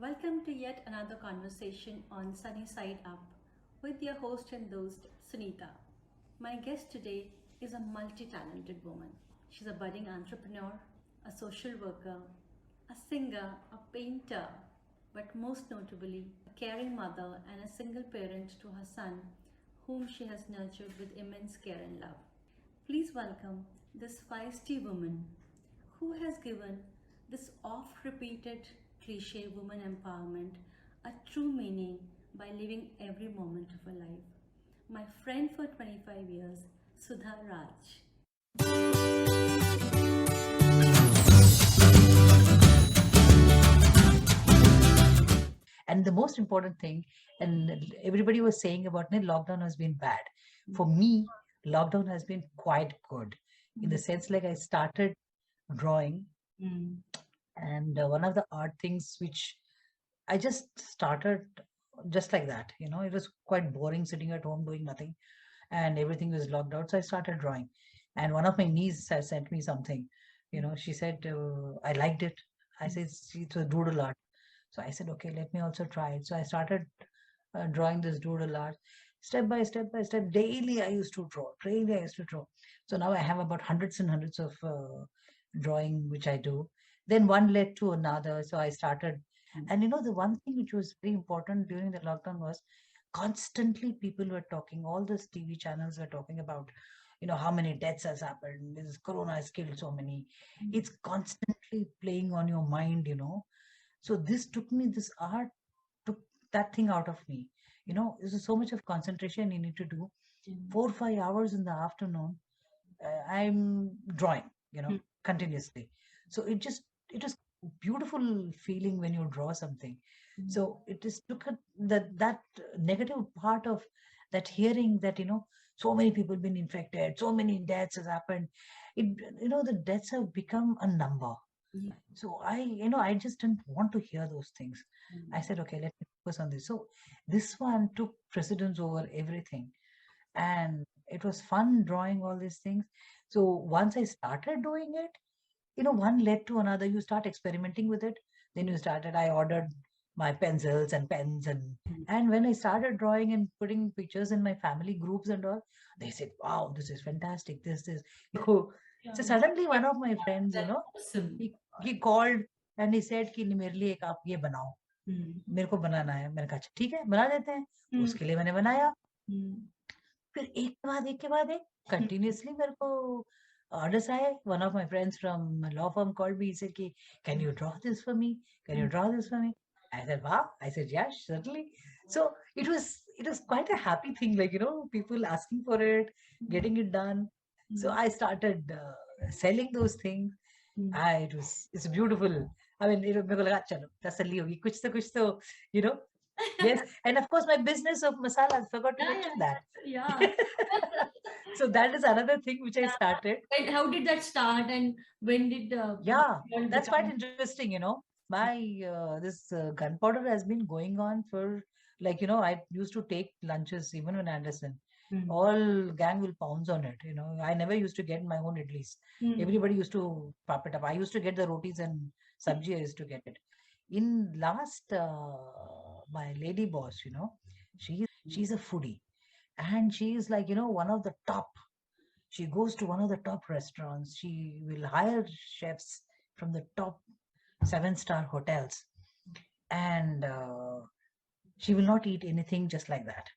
Welcome to yet another conversation on Sunny Side Up with your host and host, Sunita. My guest today is a multi talented woman. She's a budding entrepreneur, a social worker, a singer, a painter, but most notably, a caring mother and a single parent to her son, whom she has nurtured with immense care and love. Please welcome this feisty woman who has given this oft repeated cliche woman empowerment a true meaning by living every moment of her life. My friend for 25 years, Sudha Raj. And the most important thing, and everybody was saying about lockdown has been bad. For me, lockdown has been quite good in the sense like I started drawing, Mm. and one of the art things which I just started just like that. It was quite boring sitting at home doing nothing, and everything was locked out. So I started drawing, and one of my niece has sent me something. She said I liked it. I said it's a doodle art. So I said, okay, let me also try it. So I started drawing this doodle art step by step by step. Daily I used to draw. Daily I used to draw. So now I have about hundreds and hundreds of drawing which I do. Then one led to another. So I started. And the one thing which was very important during the lockdown was constantly people were talking, all those TV channels were talking about, how many deaths has happened. This corona has killed so many. It's constantly playing on your mind. So this art took that thing out of me. This is so much of concentration you need to do. 4 or 5 hours in the afternoon, I'm drawing, continuously. So it is beautiful feeling when you draw something. So it is took that negative part of that hearing that, so many people been infected, so many deaths has happened. The deaths have become a number. So I just didn't want to hear those things. I said, okay, let me focus on this. So this one took precedence over everything. And it was fun drawing all these things. So once I started doing it, one led to another. You start experimenting with it. Then I ordered my pencils and pens, and when I started drawing and putting pictures in my family groups and all, they said, wow, this is fantastic. This. So suddenly one of my friends, Awesome. he called and he said कि मेरे लिए एक आप ये बनाओ, मेरे को बनाना है. मैंने कहा अच्छा ठीक है बना देते हैं. उसके लिए मैंने बनाया. फिर एक के बाद एक के बाद एक कंटिन्यूअसली मेरे को orders आए. One of my friends from a law firm called me. He said कि can you draw this for me, can you draw this for me? I said wow. I said yeah, certainly. So it was quite a happy thing, like people asking for it, getting it done. So I started selling those things. It's beautiful. I mean, मेरे को लगा चलो तसल्ली होगी कुछ तो you know yes. And of course my business of masala, I forgot to mention that. Yeah. So that is another thing which I started. And how did that start and when did Yeah, all that's quite become? interesting. My this gunpowder has been going on for, like, I used to take lunches even when Anderson. All gang will pounce on it. I never used to get my own idlis. Everybody used to pop it up. I used to get the rotis and sabji. I used to get it. In last, my lady boss, she's a foodie, and she is like, one of the top. She goes to one of the top restaurants. She will hire chefs from the top 7-star hotels, and she will not eat anything just like that.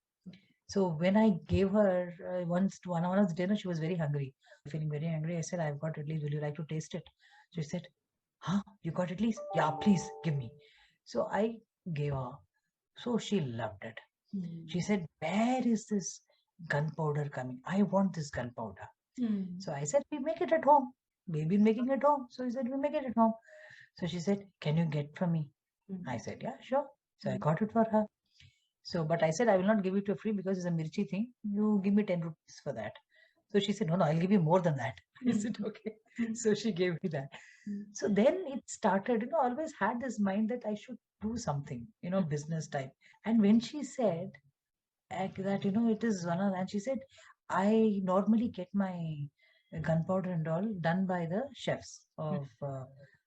So when I gave her once to one of the dinner, she was very hungry, feeling very hungry. I said, I've got idlis. Will you like to taste it? She said, huh? You got idlis? Yeah, please give me. So I gave her. So she loved it. She said, where is this gunpowder coming? I want this gunpowder. So I said, we make it at home. We've been making it at home. So he said, we make it at home. So she said, can you get for me? I said, yeah, sure. So I got it for her. So, but I said, I will not give it to you free because it's a mirchi thing. You give me 10 rupees for that. So she said, no, I'll give you more than that. I said, okay. So she gave me that. So then it started, always had this mind that I should do something, business type. And when she said that, it is one of, and she said, I normally get my gunpowder and all done by the chefs of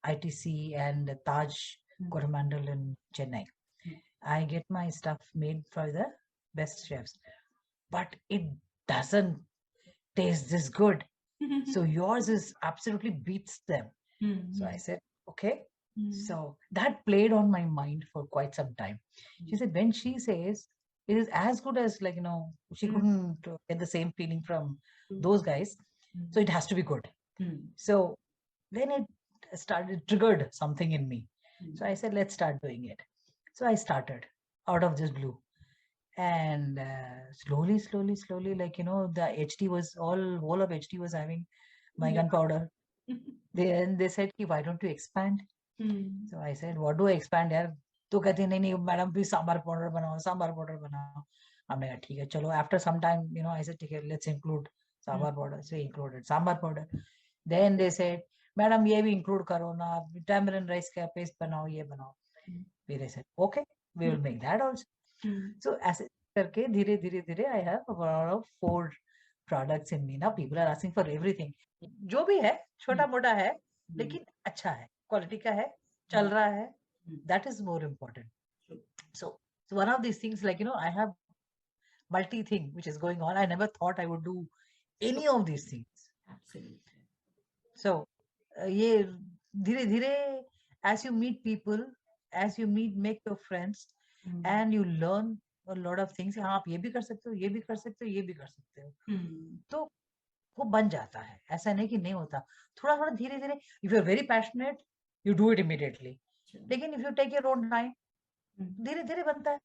ITC and Taj Coromandel in Chennai. I get my stuff made for the best chefs, but it doesn't taste this good. So yours is absolutely beats them. So I said, okay. So that played on my mind for quite some time. She said, when she says it is as good as, like, she couldn't get the same feeling from those guys. So it has to be good. So then it triggered something in me. So I said, let's start doing it. So I started out of this blue. And slowly, like, the HT was whole of HT was having my gunpowder. Then they said, why don't you expand? So I said, what do I expand, yaar? तो कहते हैं, नहीं madam please sambar powder बनाओ. हमने कहा ठीक है चलो. After some time, I said, ठीक है, let's include sambar powder. So included sambar powder. Then they said, madam ये भी include करो ना, tamarind rice का paste बनाओ, ये बनाओ. Then I said, okay, we will make that also. So ऐसे करके धीरे धीरे I have about 4 products in me. Now people are asking for everything. जो भी है छोटा मोटा है, लेकिन अच्छा है, क्वालिटी का है, चल रहा है. That is more important. So one of these things, like, I have multi thing which is going on. I never thought I would do any of these things. Absolutely. So ये धीरे धीरे, as you meet people, as you make your friends, and you learn a lot of things. हाँ, आप ये भी कर सकते हो, ये भी कर सकते हो, ये भी कर सकते हो. तो वो बन जाता है. ऐसा नहीं कि नहीं होता. थोड़ा थोड़ा धीरे धीरे. If you are very passionate, you do it immediately. लेकिन if you take your own time, धीरे धीरे बनता है.